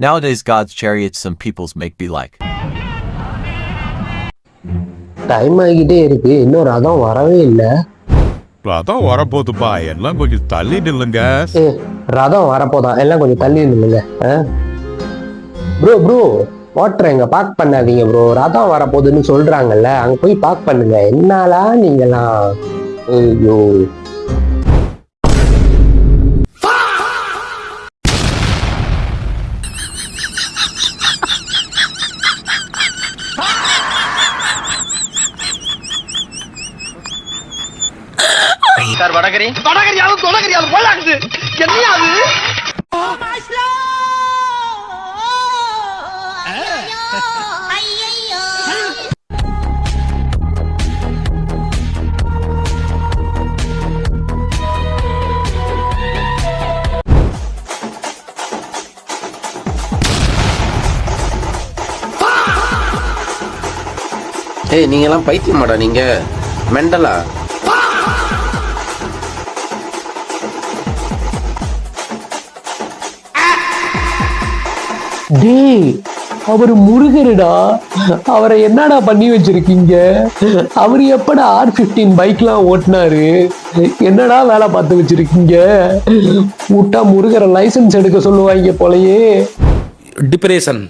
Nowadays, God's chariots some peoples make be like. Time ஆகிட்டே இருக்கு, இன்னும் ரதம் வரவே இல்லை. ரதம் வரப்போகுதுப்பா, எல்லாம் கொஞ்சம் தள்ளி நில்லுங்க. ரதம் வரப்போதா, எல்லாம் கொஞ்சம் தள்ளி நில்லுங்க. ப்ரோ வாட்டர் எங்க பார்க் பண்ணாதீங்க ப்ரோ, ரதம் வரப்போகுதுன்னு சொல்றாங்கல்ல, அங்க போய் பார்க் பண்ணுங்க. என்னாலா நீங்களாம்? ஐயோ, சார் வடகரியாலும் தொலைகரியாலும் போலாகுது. என்ன அது? ஏய், நீங்க எல்லாம் பைத்தியமாடா, நீங்க மெண்டலா? டேய், அவர் முருகருடா, அவரை என்னடா பண்ணி வச்சிருக்கீங்க? அவர் எப்படா R15 பைக்லாம் ஓட்டினாரு? என்னடா வேலை பார்த்து வச்சிருக்கீங்க? விட்டா முருகரை லைசன்ஸ் எடுக்க சொல்லுவாங்க போலயே. டிப்ரெஷன்